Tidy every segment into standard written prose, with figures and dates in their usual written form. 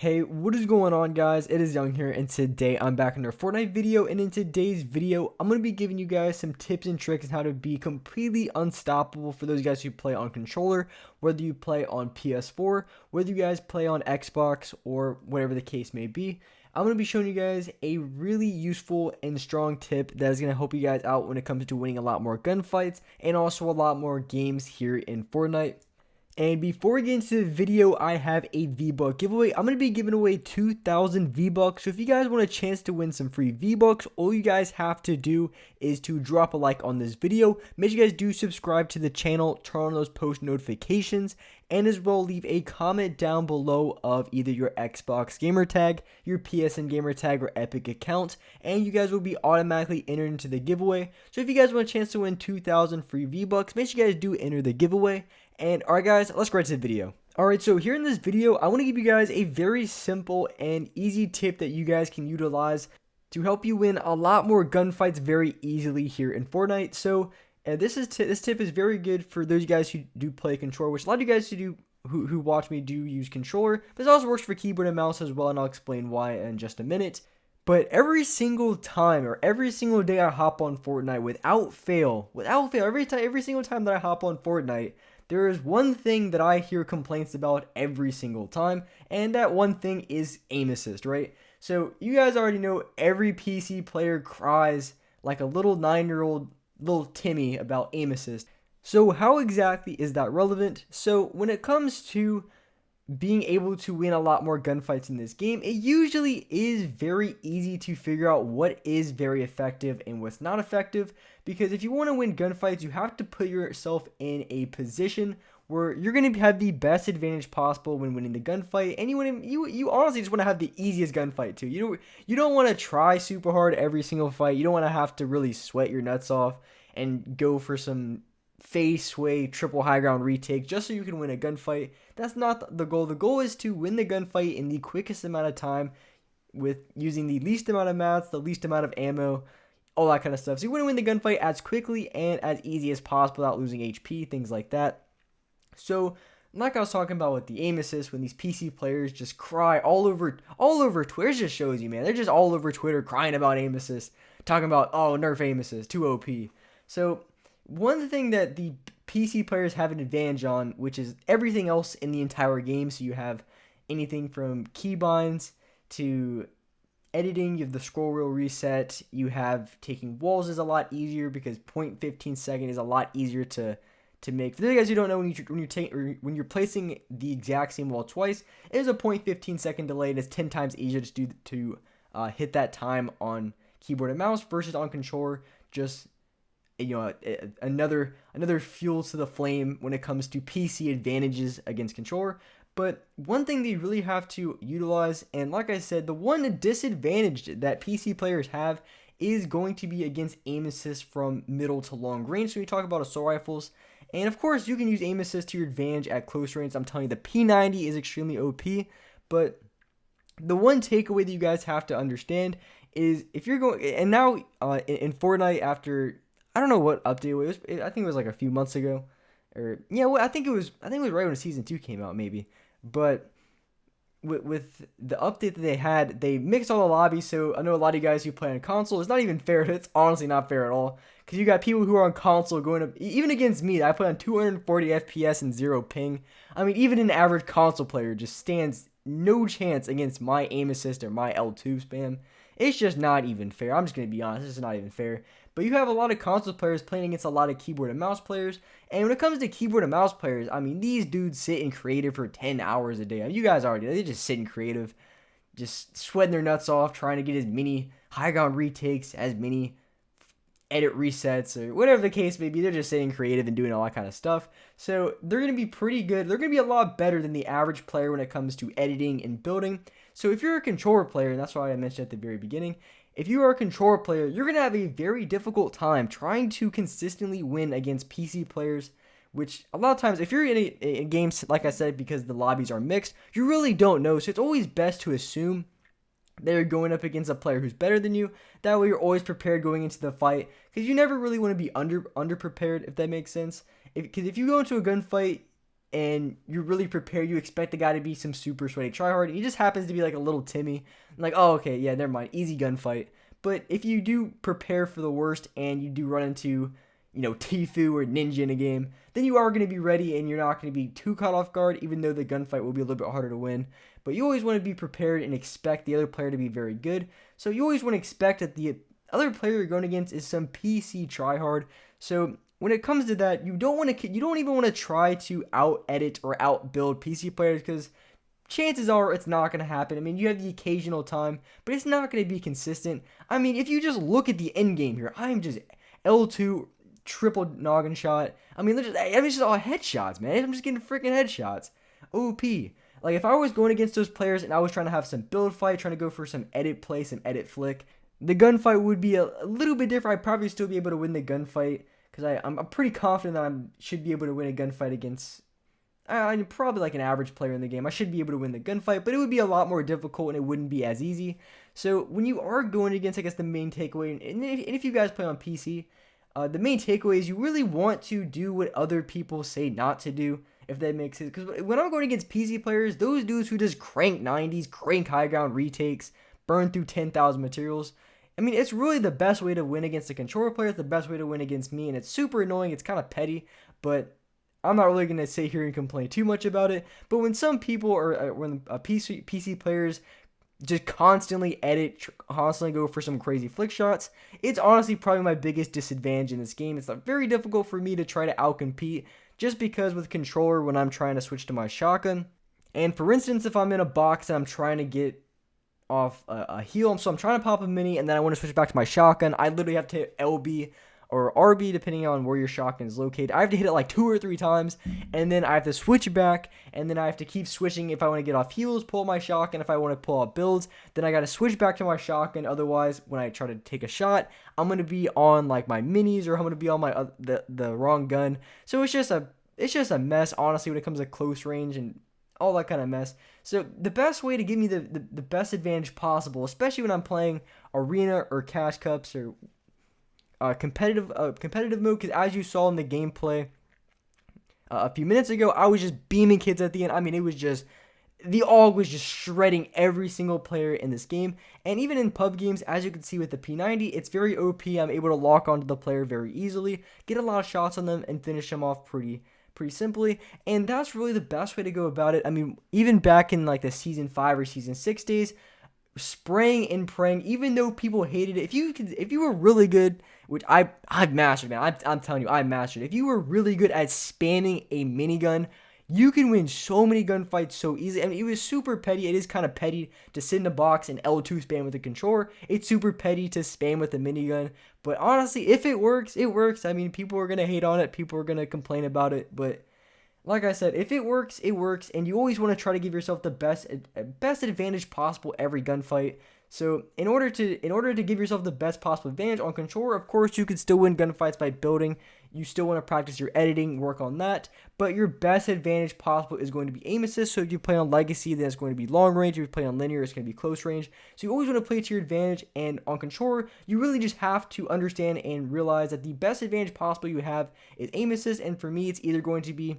Hey, what is going on, guys? It is Young here, and today I'm back in another Fortnite video. And in today's video, I'm going to be giving you guys some tips and tricks on how to be completely unstoppable for those guys who play on controller, whether you play on PS4, whether you guys play on Xbox, or whatever the case may be. I'm going to be showing you guys a really useful and strong tip that is going to help you guys out when it comes to winning a lot more gunfights and also a lot more games here in Fortnite. And before we get into the video, I have a V-Buck giveaway. I'm going to be giving away 2,000 V-Bucks. So if you guys want a chance to win some free V-Bucks, all you guys have to do is to drop a like on this video. Make sure you guys do subscribe to the channel, turn on those post notifications, and as well leave a comment down below of either your Xbox gamer tag, your PSN gamer tag, or Epic account, and you guys will be automatically entered into the giveaway. So if you guys want a chance to win 2,000 free V-Bucks, make sure you guys do enter the giveaway. And alright guys, let's get right to the video. Alright, so here in this video, I want to give you guys a very simple and easy tip that you guys can utilize to help you win a lot more gunfights very easily here in Fortnite. So this tip is very good for those guys who do play controller, which a lot of you guys who watch me do use controller. This also works for keyboard and mouse as well, and I'll explain why in just a minute. But every single time or every single day I hop on Fortnite without fail, every single time that I hop on Fortnite, there is one thing that I hear complaints about every single time, and that one thing is aim assist, right? So you guys already know every PC player cries like a little 9-year-old little Timmy about aim assist. So how exactly is that relevant? So when it comes to being able to win a lot more gunfights in this game, it usually is very easy to figure out what is very effective and what's not effective, because if you want to win gunfights, you have to put yourself in a position where you're going to have the best advantage possible when winning the gunfight, and you honestly just want to have the easiest gunfight too. You don't want to try super hard every single fight. You don't want to have to really sweat your nuts off and go for some face sway triple high ground retake just so you can win a gunfight. That's not the goal. The goal is to win the gunfight in the quickest amount of time with using the least amount of mats, the least amount of ammo, all that kind of stuff. So you want to win the gunfight as quickly and as easy as possible without losing HP, things like that. So like I was talking about with the aim assist, when these PC players just cry all over Twitter, it just shows you, man. They're just all over Twitter crying about aim assist, talking about, oh, nerf aim assist, too OP. So one thing that the PC players have an advantage on, which is everything else in the entire game. So you have anything from keybinds to editing, you have the scroll wheel reset, you have taking walls is a lot easier because 0.15 second is a lot easier to make. For those guys who don't know, when you're placing the exact same wall twice, it is a 0.15 second delay, and it's 10 times easier to hit that time on keyboard and mouse versus on controller. Just another fuel to the flame when it comes to PC advantages against controller. But one thing that you really have to utilize, and like I said, the one disadvantage that PC players have is going to be against aim assist from middle to long range. So we talk about assault rifles, and of course you can use aim assist to your advantage at close range. I'm telling you, the P90 is extremely OP, but the one takeaway that you guys have to understand is if you're going, and now in Fortnite, after I don't know what update it was. I think it was like a few months ago, or yeah, well, I think it was right when season 2 came out, maybe. But with the update that they had, they mixed all the lobbies. So I know a lot of you guys who play on console. It's not even fair. It's honestly not fair at all, because you got people who are on console going up, even against me. I play on 240 FPS and 0 ping. I mean, even an average console player just stands no chance against my aim assist or my L2 spam. It's just not even fair. I'm just going to be honest. It's not even fair. But you have a lot of console players playing against a lot of keyboard and mouse players. And when it comes to keyboard and mouse players, I mean, these dudes sit in creative for 10 hours a day. I mean, you guys already know. They just sit in creative, just sweating their nuts off, trying to get as many high ground retakes, as many edit resets, or whatever the case may be. They're just sitting creative and doing all that kind of stuff. So they're going to be pretty good. They're going to be a lot better than the average player when it comes to editing and building. So if you're a controller player, and that's why I mentioned at the very beginning, if you are a controller player, you're going to have a very difficult time trying to consistently win against PC players, which a lot of times, if you're in a game, like I said, because the lobbies are mixed, you really don't know. So it's always best to assume they're going up against a player who's better than you. That way you're always prepared going into the fight, because you never really want to be underprepared, if that makes sense. Because if you go into a gunfight and you're really prepared. You expect the guy to be some super sweaty tryhard. He just happens to be like a little Timmy. Like, oh, okay, yeah, never mind. Easy gunfight. But if you do prepare for the worst and you do run into, Tfue or Ninja in a game, then you are going to be ready and you're not going to be too caught off guard, even though the gunfight will be a little bit harder to win. But you always want to be prepared and expect the other player to be very good. So you always want to expect that the other player you're going against is some PC tryhard. So when it comes to that, you don't even want to try to out edit or out build PC players, because chances are it's not going to happen. I mean, you have the occasional time, but it's not going to be consistent. I mean, if you just look at the end game here, I'm just L2 triple noggin shot. I mean, it's just all headshots, man. I'm just getting freaking headshots. OP. Like, if I was going against those players and I was trying to have some build fight, trying to go for some edit play, some edit flick, the gunfight would be a little bit different. I'd probably still be able to win the gunfight, because I'm pretty confident that I should be able to win a gunfight against I'm probably like an average player in the game. I should be able to win the gunfight, but it would be a lot more difficult and it wouldn't be as easy. So when you are going against, I guess, the main takeaway, and if you guys play on PC, the main takeaway is you really want to do what other people say not to do, if that makes sense. Because when I'm going against PC players, those dudes who just crank 90s, crank high ground retakes, burn through 10,000 materials, I mean, it's really the best way to win against a controller player. It's the best way to win against me, and it's super annoying. It's kind of petty, but I'm not really going to sit here and complain too much about it. But when some people when PC players just constantly edit, constantly go for some crazy flick shots, it's honestly probably my biggest disadvantage in this game. It's very difficult for me to try to outcompete, just because with controller, when I'm trying to switch to my shotgun, and for instance, if I'm in a box and I'm trying to get off a heal, so I'm trying to pop a mini and then I want to switch back to my shotgun, I literally have to hit LB or RB depending on where your shotgun is located. I have to hit it like 2 or 3 times, and then I have to switch back, and then I have to keep switching. If I want to get off heals, pull my shotgun. If I want to pull out builds, then I got to switch back to my shotgun. Otherwise, when I try to take a shot, I'm going to be on like my minis, or I'm going to be on my the wrong gun. So it's just a mess, honestly, when it comes to close range and all that kind of mess. So the best way to give me the best advantage possible, especially when I'm playing arena or cash cups or competitive mode, because as you saw in the gameplay a few minutes ago, I was just beaming kids at the end. I mean, it was just, the AUG was just shredding every single player in this game. And even in pub games, as you can see with the P90, it's very OP. I'm able to lock onto the player very easily, get a lot of shots on them, and finish them off pretty simply. And that's really the best way to go about it. I mean, even back in like the season 5 or season 6 days, spraying and praying, even though people hated it, if you were really good, which I've mastered, man, I'm telling you, I mastered. If you were really good at spamming a minigun, you can win so many gunfights so easily. I mean, it was super petty. It is kind of petty to sit in a box and L2 spam with a controller. It's super petty to spam with a minigun. But honestly, if it works, it works. I mean, people are going to hate on it. People are going to complain about it. But like I said, if it works, it works. And you always want to try to give yourself the best advantage possible every gunfight. So in order to give yourself the best possible advantage on controller, of course, you can still win gunfights by building. You still want to practice your editing, work on that. But your best advantage possible is going to be aim assist. So if you play on Legacy, then it's going to be long range. If you play on linear, it's going to be close range. So you always want to play to your advantage. And on controller, you really just have to understand and realize that the best advantage possible you have is aim assist. And for me, it's either going to be,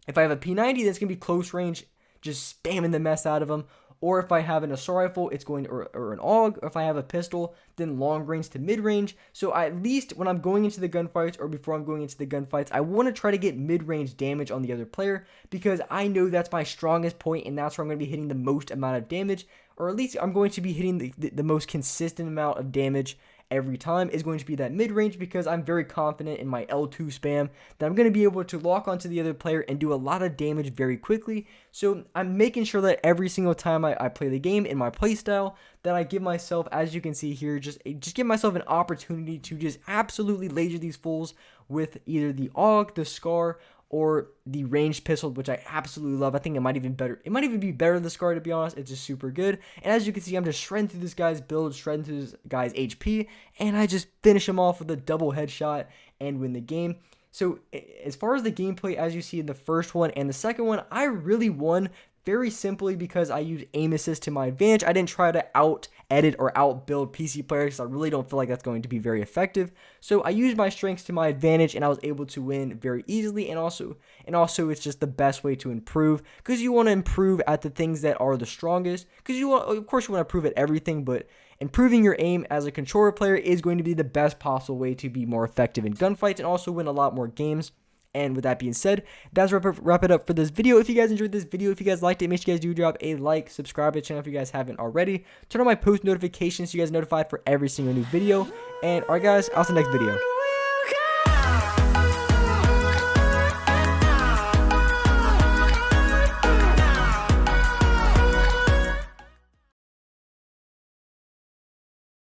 if I have a P90, then it's going to be close range, just spamming the mess out of them. Or if I have an assault rifle, it's going to, or an AUG. Or if I have a pistol, then long range to mid range. So at least when I'm going into the gunfights, or before I'm going into the gunfights, I want to try to get mid range damage on the other player, because I know that's my strongest point, and that's where I'm going to be hitting the most amount of damage, or at least I'm going to be hitting the most consistent amount of damage every time is going to be that mid-range, because I'm very confident in my L2 spam that I'm going to be able to lock onto the other player and do a lot of damage very quickly. So I'm making sure that every single time I play the game in my playstyle, that I give myself, as you can see here, just give myself an opportunity to just absolutely laser these fools with either the AUG, the SCAR, or the ranged pistol, which I absolutely love. I think it might even be better than the SCAR, to be honest. It's just super good. And as you can see, I'm just shredding through this guy's build, shredding through this guy's HP, and I just finish him off with a double headshot and win the game. So as far as the gameplay, as you see in the first one and the second one, I really won very simply because I used aim assist to my advantage. I didn't try to out edit or outbuild PC players. I really don't feel like that's going to be very effective. So I used my strengths to my advantage, and I was able to win very easily. And also it's just the best way to improve, because you want to improve at the things that are the strongest. Because of course, you want to improve at everything, but improving your aim as a controller player is going to be the best possible way to be more effective in gunfights and also win a lot more games. And with that being said, that's wrap it up for this video. If you guys enjoyed this video, if you guys liked it, make sure you guys do drop a like, subscribe to the channel if you guys haven't already. Turn on my post notifications so you guys are notified for every single new video. And alright guys, I'll see you next video.